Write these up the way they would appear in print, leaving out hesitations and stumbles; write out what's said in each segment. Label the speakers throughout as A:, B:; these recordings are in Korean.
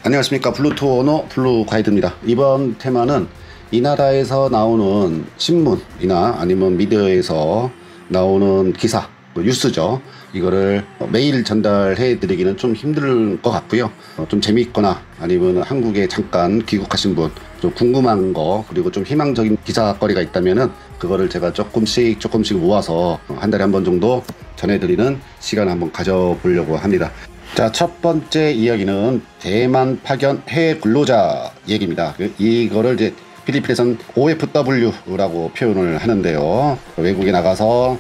A: 안녕하십니까. 블루투어너 블루가이드입니다. 이번 테마는 이 나라에서 나오는 신문이나 아니면 미디어에서 나오는 기사, 뉴스죠. 이거를 매일 전달해 드리기는 좀 힘들 것 같고요. 좀 재미있거나 아니면 한국에 잠깐 귀국하신 분, 좀 궁금한 거, 그리고 좀 희망적인 기사거리가 있다면은 그거를 제가 조금씩 모아서 한 달에 한 번 정도 전해드리는 시간을 한번 가져보려고 합니다. 자, 첫 번째 이야기는 대만 파견 해외 근로자 얘기입니다. 이거를 이제 필리핀에서는 OFW라고 표현을 하는데요. 외국에 나가서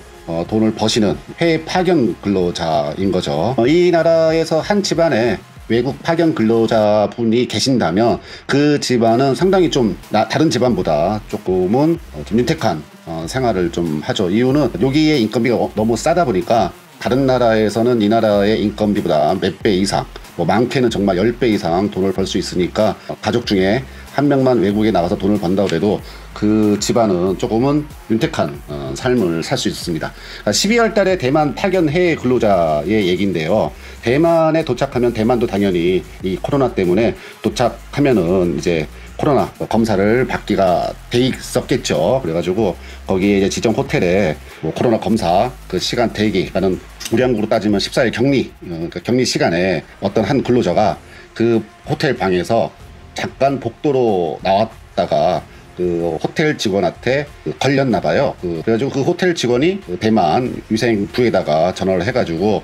A: 돈을 버시는 해외 파견 근로자인 거죠. 이 나라에서 한 집안에 외국 파견 근로자분이 계신다면 그 집안은 상당히 좀 다른 집안보다 조금은 좀 윤택한 생활을 좀 하죠. 이유는 여기에 인건비가 너무 싸다 보니까 다른 나라에서는 이 나라의 인건비보다 몇 배 이상, 많게는 정말 10배 이상 돈을 벌 수 있으니까 가족 중에 한 명만 외국에 나가서 돈을 번다고 해도 그 집안은 조금은 윤택한 삶을 살 수 있습니다. 12월 달에 대만 파견 해외 근로자의 얘기인데요. 대만에 도착하면 대만도 당연히 이 코로나 때문에 도착하면은 이제 코로나 검사를 받기가 돼 있었겠죠. 그래가지고 거기에 이제 지정 호텔에 코로나 검사 그 시간 대기라는 우리 한국으로 따지면 14일 격리, 그러니까 격리 시간에 어떤 한 근로자가 그 호텔 방에서 잠깐 복도로 나왔다가 그 호텔 직원한테 걸렸나 봐요. 그래가지고 그 호텔 직원이 대만 위생부에다가 전화를 해가지고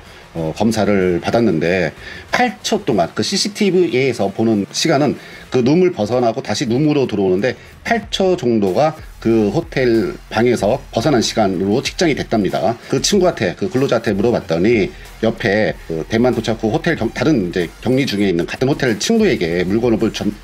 A: 검사를 받았는데 8초 동안 그 CCTV에서 보는 시간은 그 룸을 벗어나고 다시 룸으로 들어오는데 8초 정도가 그 호텔 방에서 벗어난 시간으로 측정이 됐답니다. 그 친구한테, 그 근로자한테 물어봤더니 옆에 그 대만 도착 후 호텔 다른 이제 격리 중에 있는 같은 호텔 친구에게 물건을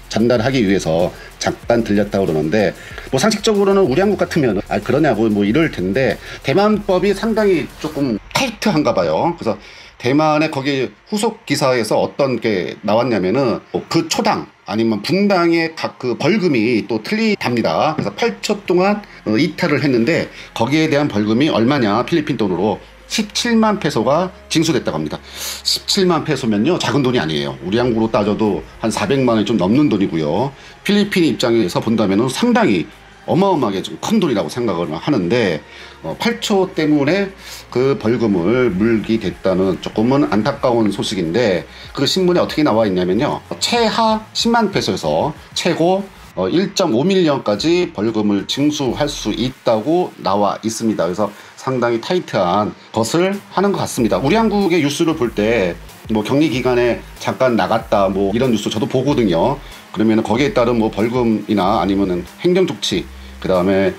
A: 전달하기 위해서 잠깐 들렸다고 그러는데 상식적으로는 우리 한국 같으면 그러냐고 이럴 텐데 대만법이 상당히 조금 타이트한가 봐요. 그래서 대만의 거기 후속 기사에서 어떤 게 나왔냐면은 그 초당 아니면 분당의 각 그 벌금이 또 틀리답니다. 그래서 8초 동안 이탈을 했는데 거기에 대한 벌금이 얼마냐, 필리핀 돈으로 17만 페소가 징수됐다고 합니다. 17만 페소면요, 작은 돈이 아니에요. 우리 한국으로 따져도 한 400만 원이 좀 넘는 돈이고요. 필리핀 입장에서 본다면 상당히 어마어마하게 좀 큰 돈이라고 생각을 하는데 8초 때문에 그 벌금을 물게 됐다는 조금은 안타까운 소식인데 그 신문에 어떻게 나와 있냐면요, 최하 10만 페소에서 최고 1.5밀리언까지 벌금을 징수할 수 있다고 나와 있습니다. 그래서 상당히 타이트한 것을 하는 것 같습니다. 우리 한국의 뉴스를 볼 때 격리 기간에 잠깐 나갔다 이런 뉴스 저도 보거든요. 그러면 거기에 따른 벌금이나 아니면은 행정조치, 그 다음에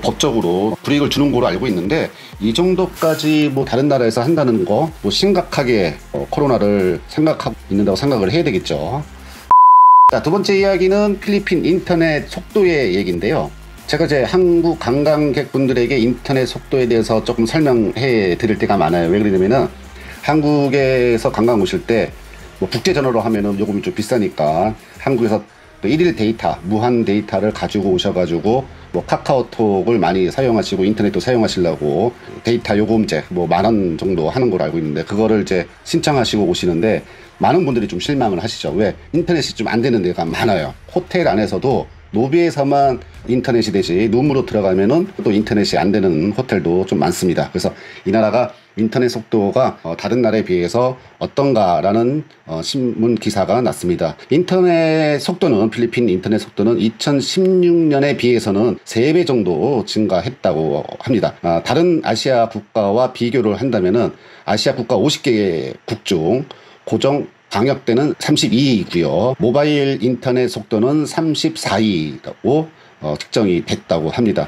A: 법적으로 불이익을 주는 거로 알고 있는데 이 정도까지 다른 나라에서 한다는 거 심각하게 코로나를 생각하고 있는다고 생각을 해야 되겠죠. 자, 두 번째 이야기는 필리핀 인터넷 속도의 얘기인데요. 제가 이제 한국 관광객분들에게 인터넷 속도에 대해서 조금 설명해 드릴 때가 많아요. 왜 그러냐면은 한국에서 관광 오실 때 국제전화로 하면은 요금이 좀 비싸니까 한국에서 일일 데이터, 무한 데이터를 가지고 오셔가지고 카카오톡을 많이 사용하시고 인터넷도 사용하시려고 데이터 요금제 10,000원 정도 하는 걸로 알고 있는데 그거를 이제 신청하시고 오시는데 많은 분들이 좀 실망을 하시죠. 왜? 인터넷이 좀 안 되는 데가 많아요. 호텔 안에서도 로비에서만 인터넷이 되지 룸으로 들어가면은 또 인터넷이 안 되는 호텔도 좀 많습니다. 그래서 이 나라가 인터넷 속도가 다른 나라에 비해서 어떤가라는 신문 기사가 났습니다. 인터넷 속도는, 필리핀 인터넷 속도는 2016년에 비해서는 3배 정도 증가했다고 합니다. 다른 아시아 국가와 비교를 한다면은 아시아 국가 50개국 중 고정 방역대는 32위이고요. 모바일 인터넷 속도는 34위라고 측정이 됐다고 합니다.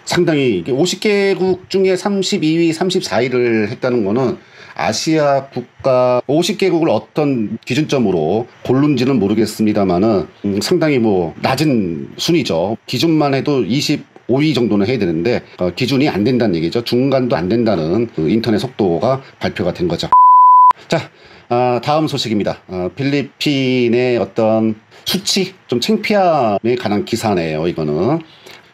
A: 상당히 50개국 중에 32위, 34위를 했다는 거는 아시아 국가 50개국을 어떤 기준점으로 고른지는 모르겠습니다만은 상당히 낮은 순위죠. 기준만 해도 25위 정도는 해야 되는데 기준이 안 된다는 얘기죠. 중간도 안 된다는 그 인터넷 속도가 발표가 된 거죠. 자, 다음 소식입니다. 필리핀의 어떤 수치, 좀 창피함에 관한 기사네요. 이거는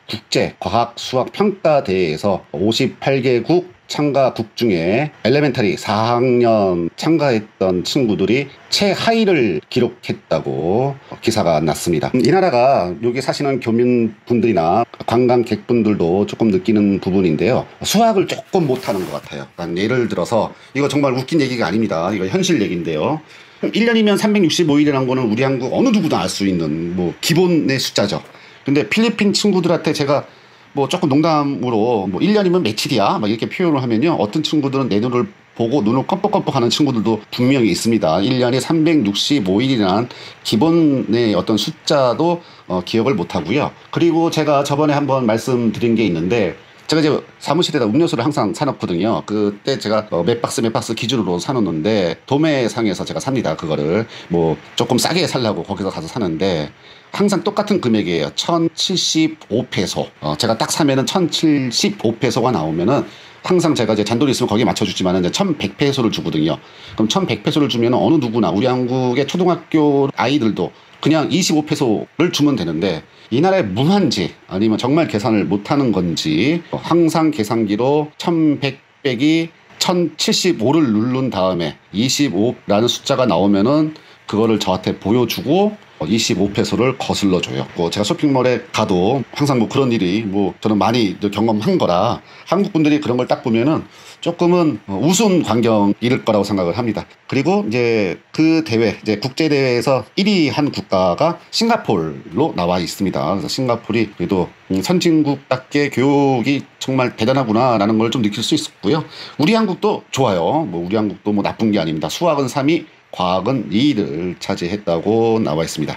A: 국제과학수학평가대회에서 58개국 참가국 중에 엘레멘터리 4학년 참가했던 친구들이 최하위를 기록했다고 기사가 났습니다. 이 나라가 여기 사시는 교민분들이나 관광객분들도 조금 느끼는 부분인데요. 수학을 조금 못하는 것 같아요. 예를 들어서 이거 정말 웃긴 얘기가 아닙니다. 이거 현실 얘기인데요. 1년이면 365일이라는 거는 우리 한국 어느 누구도 알 수 있는 뭐 기본의 숫자죠. 근데 필리핀 친구들한테 제가 뭐 조금 농담으로 뭐 1년이면 며칠이야 막 이렇게 표현을 하면요, 어떤 친구들은 내 눈을 보고 눈을 껌뻑껌뻑 하는 친구들도 분명히 있습니다. 1년에 365일이라는 기본의 어떤 숫자도 기억을 못 하고요. 그리고 제가 저번에 한번 말씀드린 게 있는데, 제가 이제 사무실에다 음료수를 항상 사놓거든요. 그때 제가 몇 박스 기준으로 사놓는데, 도매상에서 제가 삽니다. 그거를 뭐 조금 싸게 살려고 거기서 가서 사는데 항상 똑같은 금액이에요. 1075페소. 제가 딱 사면은 1075페소가 나오면은 항상 제가 이제 잔돈이 있으면 거기에 맞춰주지만은 이제 1100페소를 주거든요. 그럼 1100페소를 주면 어느 누구나 우리 한국의 초등학교 아이들도 그냥 25페소를 주면 되는데, 이 나라의 무한지 아니면 정말 계산을 못하는 건지 항상 계산기로 1100 빼기 1075를 누른 다음에 25라는 숫자가 나오면은 그거를 저한테 보여주고 25페소를 거슬러 줘요. 제가 쇼핑몰에 가도 항상 뭐 그런 일이 뭐 저는 많이 경험한 거라 한국 분들이 그런 걸 딱 보면은 조금은 우스운 광경일 거라고 생각을 합니다. 그리고 이제 그 대회, 이제 국제 대회에서 1위 한 국가가 싱가포르로 나와 있습니다. 그래서 싱가포르이 그래도 선진국답게 교육이 정말 대단하구나라는 걸 좀 느낄 수 있었고요. 우리 한국도 좋아요. 뭐 우리 한국도 뭐 나쁜 게 아닙니다. 수학은 3위, 과학은 2위를 차지했다고 나와 있습니다.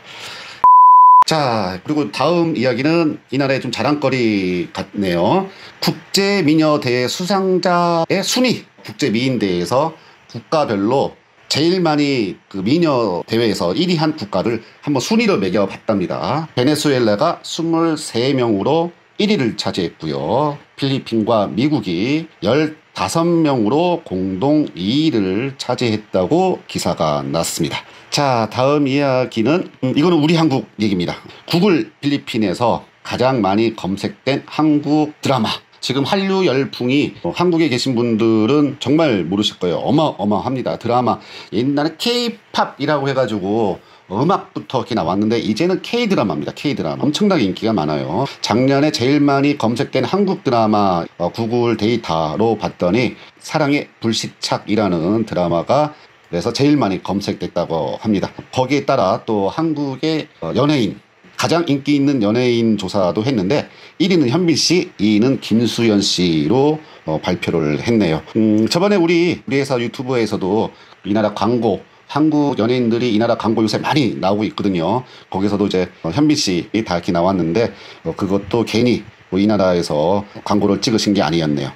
A: 자, 그리고 다음 이야기는 이 나라의 좀 자랑거리 같네요. 국제미녀대회 수상자의 순위, 국제미인대회에서 국가별로 제일 많이 그 미녀 대회에서 1위 한 국가를 한번 순위로 매겨봤답니다. 베네수엘라가 23명으로 1위를 차지했고요. 필리핀과 미국이 15명으로 공동 2위를 차지했다고 기사가 났습니다. 자, 다음 이야기는 이거는 우리 한국 얘기입니다. 구글 필리핀에서 가장 많이 검색된 한국 드라마. 지금 한류 열풍이 한국에 계신 분들은 정말 모르실 거예요. 어마어마합니다. 드라마 옛날에 K-팝이라고 해가지고 음악부터 이렇게 나왔는데 이제는 K-드라마입니다. K-드라마 엄청나게 인기가 많아요. 작년에 제일 많이 검색된 한국 드라마 구글 데이터로 봤더니 사랑의 불시착이라는 드라마가 그래서 제일 많이 검색됐다고 합니다. 거기에 따라 또 한국의 연예인, 가장 인기 있는 연예인 조사도 했는데 1위는 현빈 씨, 2위는 김수현 씨로 발표를 했네요. 저번에 우리 회사 유튜브에서도 이 나라 광고, 한국 연예인들이 이 나라 광고 요새 많이 나오고 있거든요. 거기서도 이제 현빈 씨 다 이렇게 나왔는데 그것도 괜히 이 나라에서 광고를 찍으신 게 아니었네요.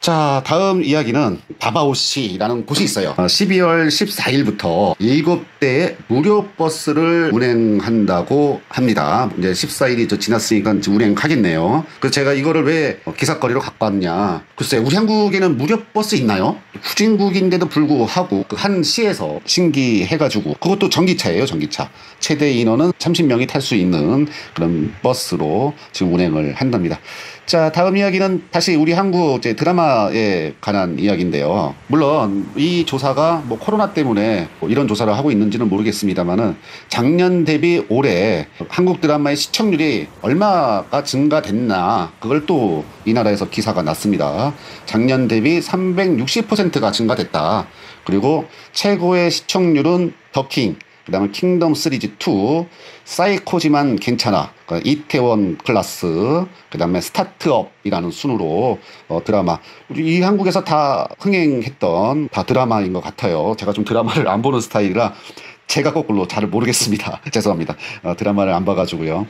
A: 자, 다음 이야기는 다바오시라는 곳이 있어요. 12월 14일부터 7대의 무료 버스를 운행한다고 합니다. 이제 14일이 지났으니까 운행하겠네요. 그래서 제가 이거를 왜 기사거리로 갖고 왔냐. 글쎄, 우리 한국에는 무료 버스 있나요? 후진국인데도 불구하고 그 한 시에서 신기해가지고, 그것도 전기차예요, 전기차. 최대 인원은 30명이 탈 수 있는 그런 버스로 지금 운행을 한답니다. 자, 다음 이야기는 다시 우리 한국 이제 드라마에 관한 이야기인데요. 물론 이 조사가 뭐 코로나 때문에 뭐 이런 조사를 하고 있는지는 모르겠습니다만은 작년 대비 올해 한국 드라마의 시청률이 얼마가 증가됐나, 그걸 또 이 나라에서 기사가 났습니다. 작년 대비 360%가 증가됐다. 그리고 최고의 시청률은 더킹, 그 다음에 킹덤 시리즈 2, 사이코지만 괜찮아, 이태원 클라스, 그 다음에 스타트업이라는 순으로 드라마, 우리 이 한국에서 다 흥행했던 다 드라마인 것 같아요. 제가 좀 드라마를 안 보는 스타일이라 제가 거꾸로 잘 모르겠습니다. 죄송합니다. 드라마를 안 봐가지고요.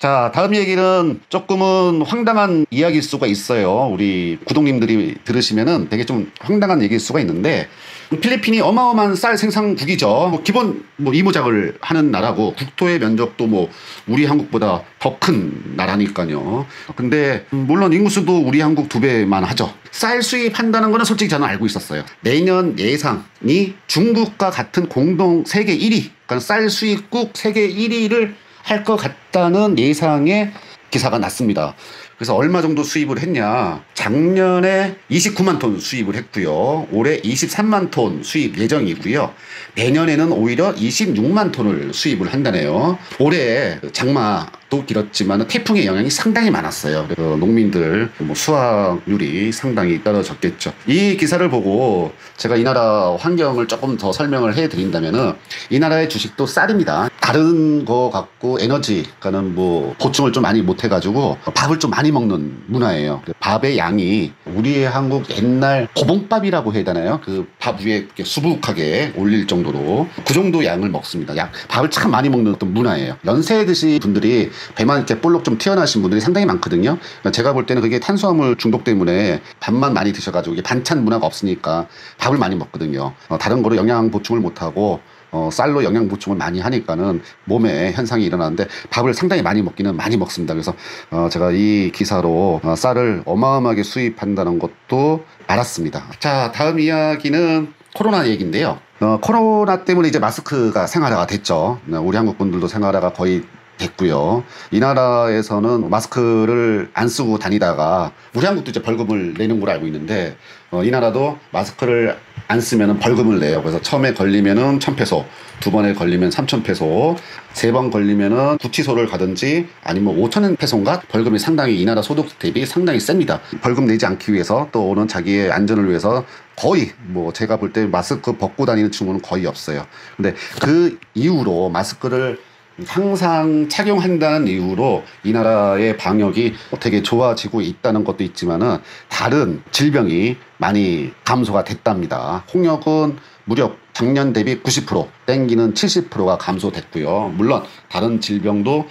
A: 자, 다음 얘기는 조금은 황당한 이야기일 수가 있어요. 우리 구독님들이 들으시면은 되게 좀 황당한 얘기일 수가 있는데, 필리핀이 어마어마한 쌀 생산국이죠. 기본 이모작을 하는 나라고, 국토의 면적도 우리 한국보다 더 큰 나라니까요. 근데 물론 인구수도 우리 한국 2배만 하죠. 쌀 수입한다는 거는 솔직히 저는 알고 있었어요. 내년 예상이 중국과 같은 공동 세계 1위, 그러니까 쌀 수입국 세계 1위를 할 것 같다는 예상의 기사가 났습니다. 그래서 얼마 정도 수입을 했냐? 작년에 29만 톤 수입을 했고요. 올해 23만 톤 수입 예정이고요. 내년에는 오히려 26만 톤을 수입을 한다네요. 올해 장마도 길었지만 태풍의 영향이 상당히 많았어요. 농민들 수확률이 상당히 떨어졌겠죠. 이 기사를 보고 제가 이 나라 환경을 조금 더 설명을 해드린다면은, 이 나라의 주식도 쌀입니다. 다른 거 갖고 에너지가는 보충을 좀 많이 못해가지고 밥을 좀 많이 먹는 문화예요. 밥의 양이 우리의 한국 옛날 고봉밥이라고 해야 되나요? 그 밥 위에 이렇게 수북하게 올릴 정도로 그 정도 양을 먹습니다. 밥을 참 많이 먹는 어떤 문화예요. 연세 드신 분들이 배만 이렇게 볼록 좀 튀어나오신 분들이 상당히 많거든요. 제가 볼 때는 그게 탄수화물 중독 때문에 밥만 많이 드셔가지고 이게 반찬 문화가 없으니까 밥을 많이 먹거든요. 다른 거로 영양 보충을 못하고 쌀로 영양 보충을 많이 하니까는 몸에 현상이 일어나는데, 밥을 상당히 많이 먹기는 많이 먹습니다. 그래서 제가 이 기사로 쌀을 어마어마하게 수입한다는 것도 알았습니다. 자, 다음 이야기는 코로나 얘기인데요. 코로나 때문에 이제 마스크가 생활화가 됐죠. 우리 한국 분들도 생활화가 거의 됐고요. 이 나라에서는 마스크를 안 쓰고 다니다가, 우리 한국도 이제 벌금을 내는 걸로 알고 있는데, 이 나라도 마스크를 안 쓰면 벌금을 내요. 그래서 처음에 걸리면은 1,000페소, 두 번에 걸리면 3,000페소, 세 번 걸리면은 구치소를 가든지 아니면 5,000페소인가 벌금이 상당히 이 나라 소득 대비 상당히 셉니다. 벌금 내지 않기 위해서, 또 오는 자기의 안전을 위해서 거의 제가 볼 때 마스크 벗고 다니는 친구는 거의 없어요. 근데 그 이후로 마스크를 항상 착용한다는 이유로 이 나라의 방역이 되게 좋아지고 있다는 것도 있지만은, 다른 질병이 많이 감소가 됐답니다. 홍역은 무려 작년 대비 90%, 땡기는 70%가 감소됐고요. 물론 다른 질병도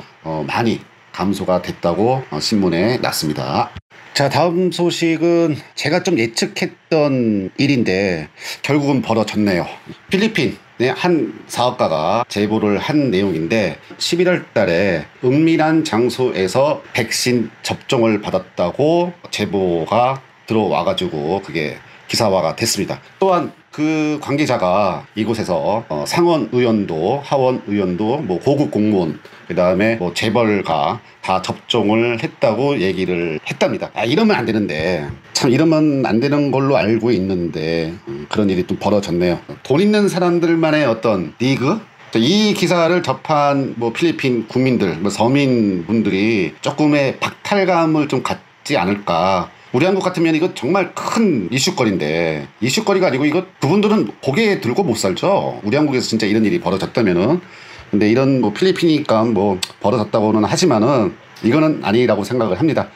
A: 많이 감소가 됐다고 신문에 났습니다. 자, 다음 소식은 제가 좀 예측했던 일인데 결국은 벌어졌네요. 필리핀 한 사업가가 제보를 한 내용인데, 11월 달에 은밀한 장소에서 백신 접종을 받았다고 제보가 들어와가지고 그게 기사화가 됐습니다. 또한 그 관계자가 이곳에서 상원 의원도, 하원 의원도, 고급 공무원, 그 다음에 재벌가 다 접종을 했다고 얘기를 했답니다. 이러면 안 되는데, 참 이러면 안 되는 걸로 알고 있는데 그런 일이 또 벌어졌네요. 돈 있는 사람들만의 어떤 리그? 이 기사를 접한 필리핀 국민들, 서민분들이 조금의 박탈감을 좀 갖지 않을까. 우리 한국 같으면 이거 정말 큰 이슈거리인데, 이슈거리가 아니고 이거 그분들은 고개 들고 못 살죠. 우리 한국에서 진짜 이런 일이 벌어졌다면은. 근데 이런 필리핀이니까 벌어졌다고는 하지만은 이거는 아니라고 생각을 합니다.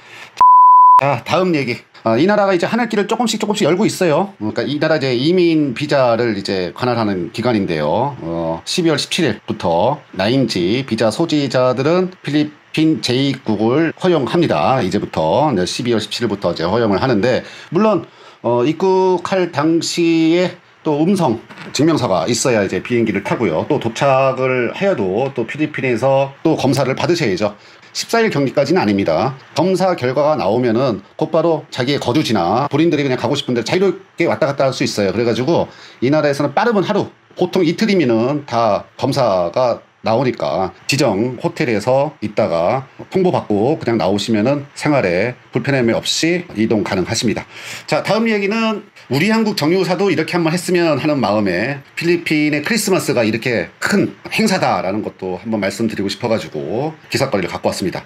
A: 자, 다음 얘기. 이 나라가 이제 하늘길을 조금씩 열고 있어요. 그러니까 이 나라 이제 이민 비자를 이제 관할하는 기관인데요. 12월 17일부터 나인지 비자 소지자들은 필리핀 재입국을 허용합니다. 이제부터 12월 17일부터 이제 허용을 하는데, 물론 입국할 당시에 또 음성 증명서가 있어야 이제 비행기를 타고요. 또 도착을 하여도 또 필리핀에서 또 검사를 받으셔야죠. 14일 격리까지는 아닙니다. 검사 결과가 나오면은 곧바로 자기의 거주지나 본인들이 그냥 가고 싶은 데 자유롭게 왔다 갔다 할 수 있어요. 그래가지고 이 나라에서는 빠르면 하루, 보통 이틀이면은 다 검사가 나오니까 지정 호텔에서 있다가 통보받고 그냥 나오시면은 생활에 불편함이 없이 이동 가능하십니다. 자, 다음 얘기는 우리 한국 정유사도 이렇게 한번 했으면 하는 마음에 필리핀의 크리스마스가 이렇게 큰 행사다라는 것도 한번 말씀드리고 싶어가지고 기사거리를 갖고 왔습니다.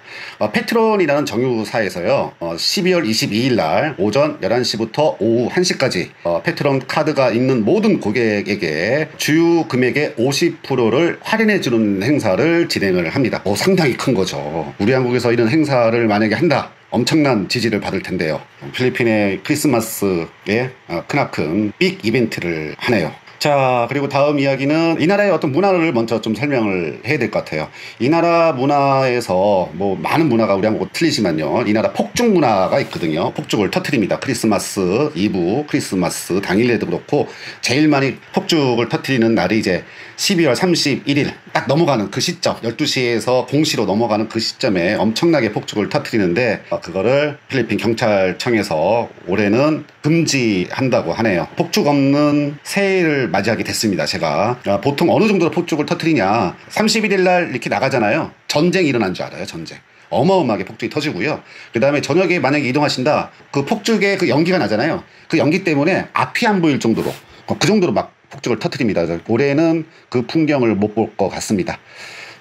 A: 페트론이라는 정유사에서요, 12월 22일 날 오전 11시부터 오후 1시까지 페트론 카드가 있는 모든 고객에게 주유 금액의 50%를 할인해주는 행사를 진행을 합니다. 상당히 큰 거죠. 우리 한국에서 이런 행사를 만약에 한다, 엄청난 지지를 받을 텐데요. 필리핀의 크리스마스에 크나큰 빅 이벤트를 하네요. 자, 그리고 다음 이야기는 이 나라의 어떤 문화를 먼저 좀 설명을 해야 될 것 같아요. 이 나라 문화에서 많은 문화가 우리 한국과 틀리지만요, 이 나라 폭죽 문화가 있거든요. 폭죽을 터뜨립니다. 크리스마스 이브, 크리스마스 당일에도 그렇고 제일 많이 폭죽을 터뜨리는 날이 이제 12월 31일 딱 넘어가는 그 시점, 12시에서 0시로 넘어가는 그 시점에 엄청나게 폭죽을 터뜨리는데, 그거를 필리핀 경찰청에서 올해는 금지한다고 하네요. 폭죽 없는 새해를 맞이하게 됐습니다. 제가 보통 어느 정도로 폭죽을 터뜨리냐, 31일 날 이렇게 나가잖아요. 전쟁이 일어난 줄 알아요. 전쟁. 어마어마하게 폭죽이 터지고요. 그 다음에 저녁에 만약에 이동하신다, 그 폭죽에 그 연기가 나잖아요. 그 연기 때문에 앞이 안 보일 정도로, 그 정도로 막 폭죽을 터뜨립니다. 올해는 그 풍경을 못 볼 것 같습니다.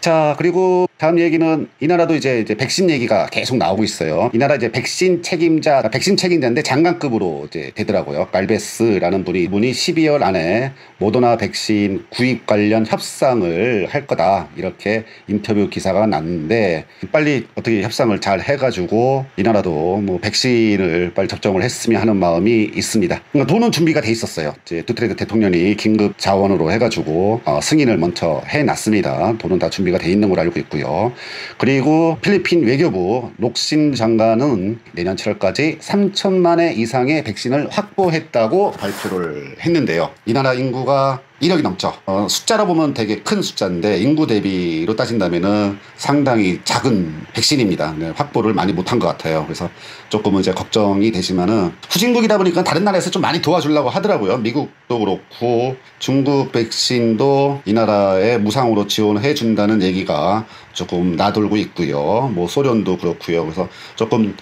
A: 자, 그리고 다음 얘기는 이 나라도 이제 백신 얘기가 계속 나오고 있어요. 이 나라 이제 백신 책임자인데 장관급으로 이제 되더라고요. 갈베스라는 분이 12월 안에 모더나 백신 구입 관련 협상을 할 거다, 이렇게 인터뷰 기사가 났는데, 빨리 어떻게 협상을 잘 해가지고 이 나라도 뭐 백신을 빨리 접종을 했으면 하는 마음이 있습니다. 그러니까 돈은 준비가 돼 있었어요. 이제 두테르테 대통령이 긴급 자원으로 해가지고 승인을 먼저 해놨습니다. 돈은 다 준비가 돼 있는 걸로 알고 있고요. 그리고 필리핀 외교부 록신 장관은 내년 7월까지 3천만 회 이상의 백신을 확보했다고 발표를 했는데요. 이 나라 인구가 1억이 넘죠. 숫자로 보면 되게 큰 숫자인데 인구 대비로 따진다면은 상당히 작은 백신입니다. 네, 확보를 많이 못한 것 같아요. 그래서 조금은 이제 걱정이 되지만은, 후진국이다 보니까 다른 나라에서 좀 많이 도와주려고 하더라고요. 미국도 그렇고 중국 백신도 이 나라에 무상으로 지원해 준다는 얘기가 조금 나돌고 있고요. 뭐 소련도 그렇고요. 그래서 조금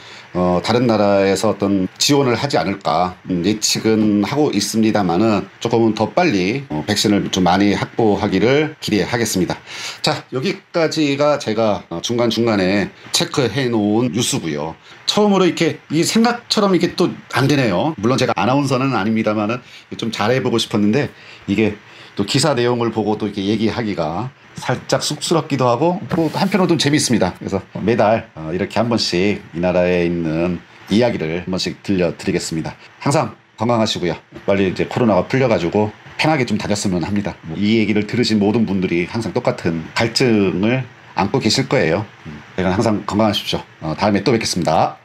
A: 다른 나라에서 어떤 지원을 하지 않을까 예측은 하고 있습니다만은, 조금은 더 빨리 백신을 좀 많이 확보하기를 기대하겠습니다. 자, 여기까지가 제가 중간중간에 체크해 놓은 뉴스고요. 처음으로 이렇게 이 생각처럼 이게 또 안 되네요. 물론 제가 아나운서는 아닙니다만은 좀 잘해보고 싶었는데, 이게 또 기사 내용을 보고 또 이렇게 얘기하기가 살짝 쑥스럽기도 하고, 또 한편으로는 재미있습니다. 그래서 매달 이렇게 한 번씩 이 나라에 있는 이야기를 한 번씩 들려드리겠습니다. 항상 건강하시고요. 빨리 이제 코로나가 풀려가지고 편하게 좀 다녔으면 합니다. 이 얘기를 들으신 모든 분들이 항상 똑같은 갈증을 안고 계실 거예요. 항상 건강하십시오. 다음에 또 뵙겠습니다.